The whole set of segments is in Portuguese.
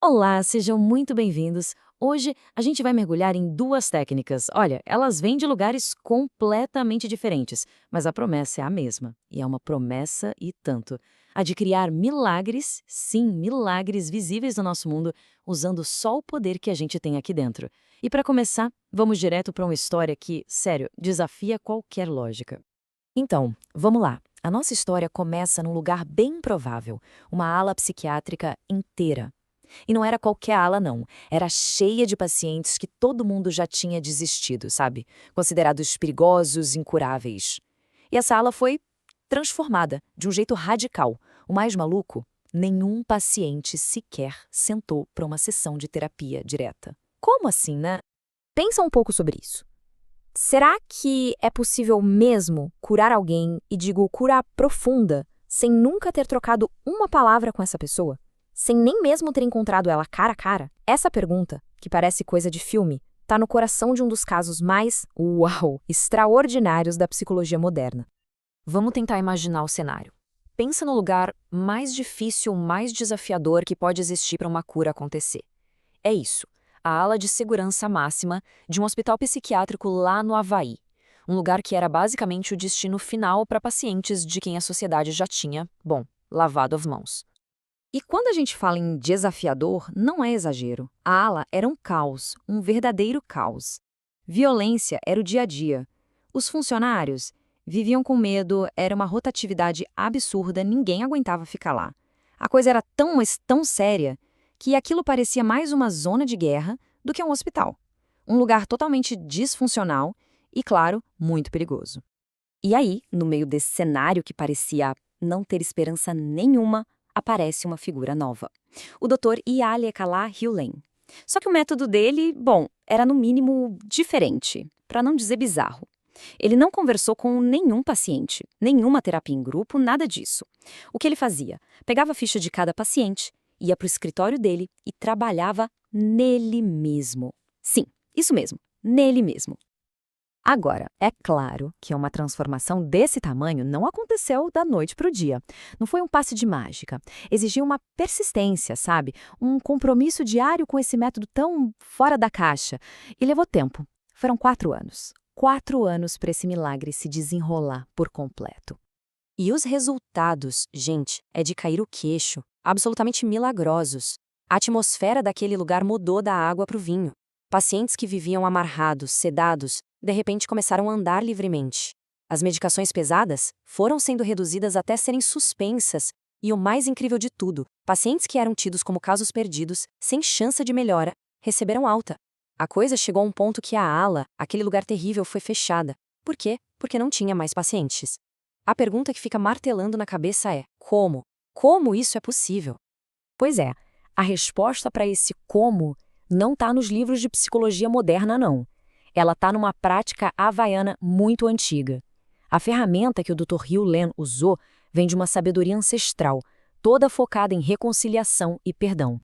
Olá, sejam muito bem-vindos. Hoje a gente vai mergulhar em duas técnicas. Olha, elas vêm de lugares completamente diferentes, mas a promessa é a mesma. E é uma promessa e tanto. A de criar milagres, sim, milagres visíveis no nosso mundo, usando só o poder que a gente tem aqui dentro. E para começar, vamos direto para uma história que, sério, desafia qualquer lógica. Então, vamos lá. A nossa história começa num lugar bem improvável, uma ala psiquiátrica inteira. E não era qualquer ala, não. Era cheia de pacientes que todo mundo já tinha desistido, sabe? Considerados perigosos, incuráveis. E essa ala foi transformada de um jeito radical. O mais maluco? Nenhum paciente sequer sentou para uma sessão de terapia direta. Como assim, né? Pensa um pouco sobre isso. Será que é possível mesmo curar alguém, e digo cura profunda, sem nunca ter trocado uma palavra com essa pessoa? Sem nem mesmo ter encontrado ela cara a cara? Essa pergunta, que parece coisa de filme, está no coração de um dos casos mais, extraordinários da psicologia moderna. Vamos tentar imaginar o cenário. Pensa no lugar mais difícil, mais desafiador que pode existir para uma cura acontecer. É isso, a ala de segurança máxima de um hospital psiquiátrico lá no Havaí. Um lugar que era basicamente o destino final para pacientes de quem a sociedade já tinha, bom, lavado as mãos. E quando a gente fala em desafiador, não é exagero. A ala era um caos, um verdadeiro caos. Violência era o dia a dia. Os funcionários viviam com medo, era uma rotatividade absurda, ninguém aguentava ficar lá. A coisa era tão, mas tão séria que aquilo parecia mais uma zona de guerra do que um hospital. Um lugar totalmente disfuncional e, claro, muito perigoso. E aí, no meio desse cenário que parecia não ter esperança nenhuma, aparece uma figura nova. O Dr. Ialekala Hewlett. Só que o método dele, bom, era no mínimo diferente, para não dizer bizarro. Ele não conversou com nenhum paciente, nenhuma terapia em grupo, nada disso. O que ele fazia? Pegava a ficha de cada paciente, ia para o escritório dele e trabalhava nele mesmo. Sim, isso mesmo, nele mesmo. Agora, é claro que uma transformação desse tamanho não aconteceu da noite para o dia. Não foi um passe de mágica. Exigiu uma persistência, sabe? Um compromisso diário com esse método tão fora da caixa. E levou tempo. Foram 4 anos. 4 anos para esse milagre se desenrolar por completo. E os resultados, gente, é de cair o queixo. Absolutamente milagrosos. A atmosfera daquele lugar mudou da água para o vinho. Pacientes que viviam amarrados, sedados, de repente começaram a andar livremente. As medicações pesadas foram sendo reduzidas até serem suspensas. E o mais incrível de tudo, pacientes que eram tidos como casos perdidos, sem chance de melhora, receberam alta. A coisa chegou a um ponto que a ala, aquele lugar terrível, foi fechada. Por quê? Porque não tinha mais pacientes. A pergunta que fica martelando na cabeça é: como? Como isso é possível? Pois é, a resposta para esse como não está nos livros de psicologia moderna, não. Ela está numa prática havaiana muito antiga. A ferramenta que o Dr. Hewlett usou vem de uma sabedoria ancestral, toda focada em reconciliação e perdão.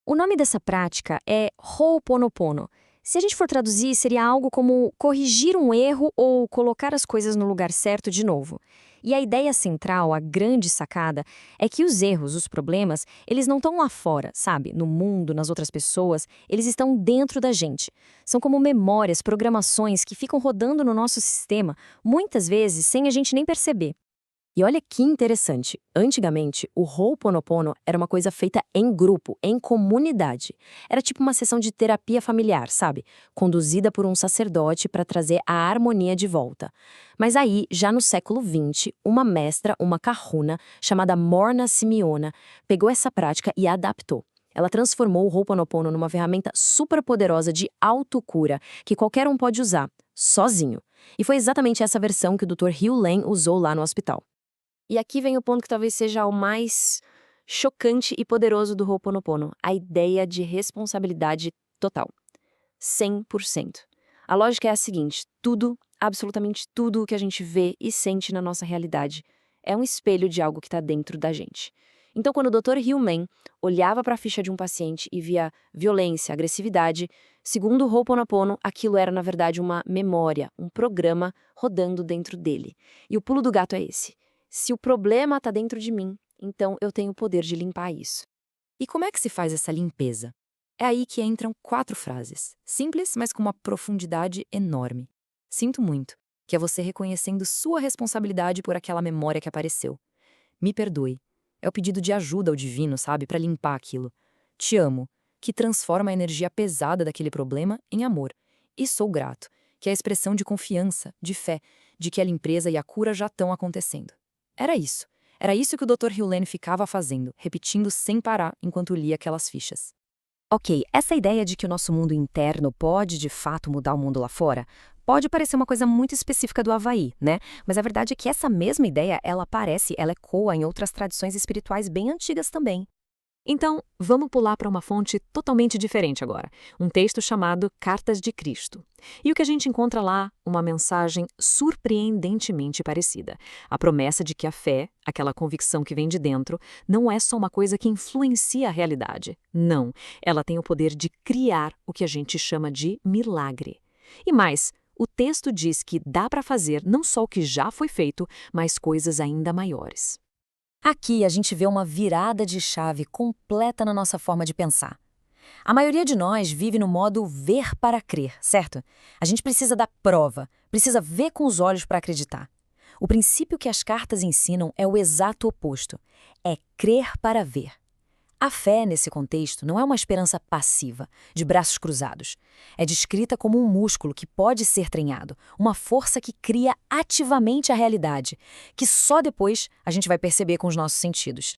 O nome dessa prática é Ho'oponopono. Se a gente for traduzir, seria algo como corrigir um erro ou colocar as coisas no lugar certo de novo. E a ideia central, a grande sacada, é que os erros, os problemas, eles não estão lá fora, sabe? No mundo, nas outras pessoas, eles estão dentro da gente. São como memórias, programações que ficam rodando no nosso sistema, muitas vezes sem a gente nem perceber. E olha que interessante, antigamente o Ho'oponopono era uma coisa feita em grupo, em comunidade. Era tipo uma sessão de terapia familiar, sabe? Conduzida por um sacerdote para trazer a harmonia de volta. Mas aí, já no século XX, uma mestra, uma kahuna, chamada Morna Simeona, pegou essa prática e adaptou. Ela transformou o Ho'oponopono numa ferramenta super poderosa de autocura, que qualquer um pode usar, sozinho. E foi exatamente essa versão que o Dr. Hewlett usou lá no hospital. E aqui vem o ponto que talvez seja o mais chocante e poderoso do Ho'oponopono, a ideia de responsabilidade total. 100%. A lógica é a seguinte: tudo, absolutamente tudo o que a gente vê e sente na nossa realidade é um espelho de algo que está dentro da gente. Então, quando o Dr. Hewlett olhava para a ficha de um paciente e via violência, agressividade, segundo o Ho'oponopono, aquilo era, na verdade, uma memória, um programa rodando dentro dele. E o pulo do gato é esse: se o problema está dentro de mim, então eu tenho o poder de limpar isso. E como é que se faz essa limpeza? É aí que entram 4 frases, simples, mas com uma profundidade enorme. Sinto muito, que é você reconhecendo sua responsabilidade por aquela memória que apareceu. Me perdoe. É o pedido de ajuda ao divino, sabe, para limpar aquilo. Te amo, que transforma a energia pesada daquele problema em amor. E sou grato, que é a expressão de confiança, de fé, de que a limpeza e a cura já estão acontecendo. Era isso. Era isso que o Dr. Hugh ficava fazendo, repetindo sem parar enquanto lia aquelas fichas. Ok, essa ideia de que o nosso mundo interno pode de fato mudar o mundo lá fora pode parecer uma coisa muito específica do Havaí, né? Mas a verdade é que essa mesma ideia, ela ecoa em outras tradições espirituais bem antigas também. Então, vamos pular para uma fonte totalmente diferente agora, um texto chamado Cartas de Cristo. E o que a gente encontra lá? Uma mensagem surpreendentemente parecida. A promessa de que a fé, aquela convicção que vem de dentro, não é só uma coisa que influencia a realidade. Não, ela tem o poder de criar o que a gente chama de milagre. E mais, o texto diz que dá para fazer não só o que já foi feito, mas coisas ainda maiores. Aqui a gente vê uma virada de chave completa na nossa forma de pensar. A maioria de nós vive no modo ver para crer, certo? A gente precisa da prova, precisa ver com os olhos para acreditar. O princípio que as cartas ensinam é o exato oposto. É crer para ver. A fé, nesse contexto, não é uma esperança passiva, de braços cruzados. É descrita como um músculo que pode ser treinado, uma força que cria ativamente a realidade, que só depois a gente vai perceber com os nossos sentidos.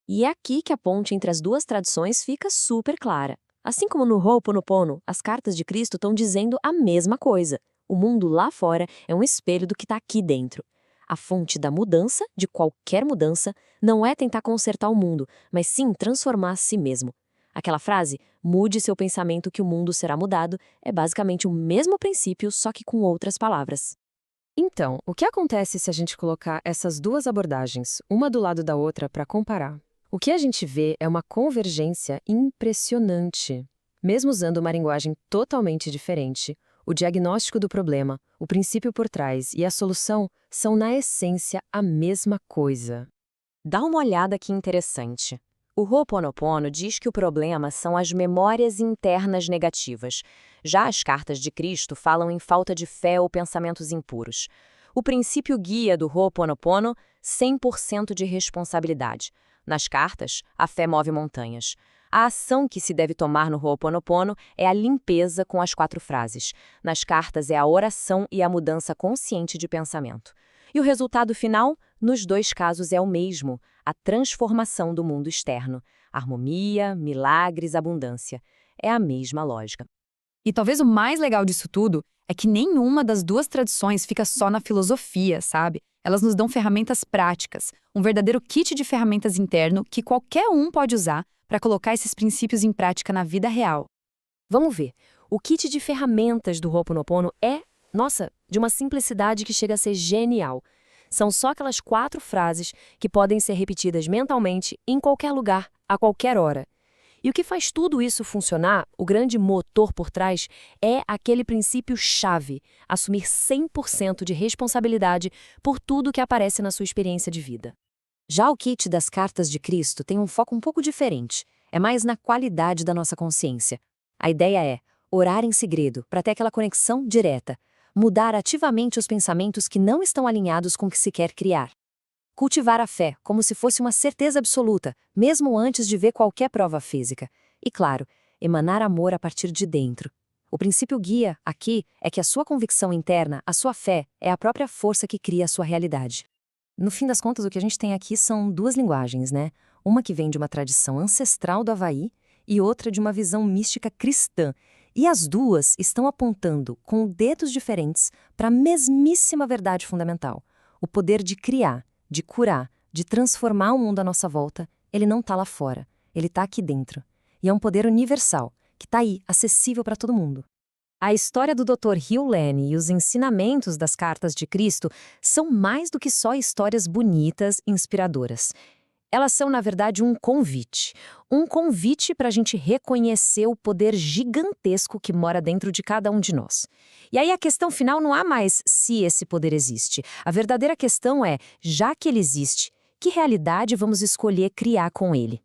E é aqui que a ponte entre as duas tradições fica super clara. Assim como no Ho'oponopono, as cartas de Cristo estão dizendo a mesma coisa. O mundo lá fora é um espelho do que está aqui dentro. A fonte da mudança, de qualquer mudança, não é tentar consertar o mundo, mas sim transformar a si mesmo. Aquela frase, mude seu pensamento que o mundo será mudado, é basicamente o mesmo princípio, só que com outras palavras. Então, o que acontece se a gente colocar essas duas abordagens, uma do lado da outra, para comparar? O que a gente vê é uma convergência impressionante. Mesmo usando uma linguagem totalmente diferente, o diagnóstico do problema, o princípio por trás e a solução são, na essência, a mesma coisa. Dá uma olhada que interessante. O Ho'oponopono diz que o problema são as memórias internas negativas. Já as cartas de Cristo falam em falta de fé ou pensamentos impuros. O princípio guia do Ho'oponopono, 100% de responsabilidade. Nas cartas, a fé move montanhas. A ação que se deve tomar no Ho'oponopono é a limpeza com as 4 frases. Nas cartas é a oração e a mudança consciente de pensamento. E o resultado final, nos 2 casos, é o mesmo, a transformação do mundo externo. Harmonia, milagres, abundância. É a mesma lógica. E talvez o mais legal disso tudo é que nenhuma das duas tradições fica só na filosofia, sabe? Elas nos dão ferramentas práticas, um verdadeiro kit de ferramentas interno que qualquer um pode usar para colocar esses princípios em prática na vida real. Vamos ver. O kit de ferramentas do Ho'oponopono é, de uma simplicidade que chega a ser genial. São só aquelas 4 frases que podem ser repetidas mentalmente em qualquer lugar, a qualquer hora. E o que faz tudo isso funcionar, o grande motor por trás, é aquele princípio-chave, assumir 100% de responsabilidade por tudo que aparece na sua experiência de vida. Já o kit das cartas de Cristo tem um foco um pouco diferente, é mais na qualidade da nossa consciência. A ideia é orar em segredo, para ter aquela conexão direta, mudar ativamente os pensamentos que não estão alinhados com o que se quer criar. Cultivar a fé como se fosse uma certeza absoluta, mesmo antes de ver qualquer prova física. E, claro, emanar amor a partir de dentro. O princípio guia, aqui, é que a sua convicção interna, a sua fé, é a própria força que cria a sua realidade. No fim das contas, o que a gente tem aqui são 2 linguagens, né? Uma que vem de uma tradição ancestral do Havaí e outra de uma visão mística cristã. E as duas estão apontando, com dedos diferentes, para a mesmíssima verdade fundamental. O poder de criar, de curar, de transformar o mundo à nossa volta, ele não está lá fora, ele está aqui dentro. E é um poder universal, que está aí, acessível para todo mundo. A história do Dr. Hugh Lane e os ensinamentos das cartas de Cristo são mais do que só histórias bonitas e inspiradoras. Elas são, na verdade, um convite para a gente reconhecer o poder gigantesco que mora dentro de cada um de nós. E aí a questão final não há mais se esse poder existe. A verdadeira questão é, já que ele existe, que realidade vamos escolher criar com ele?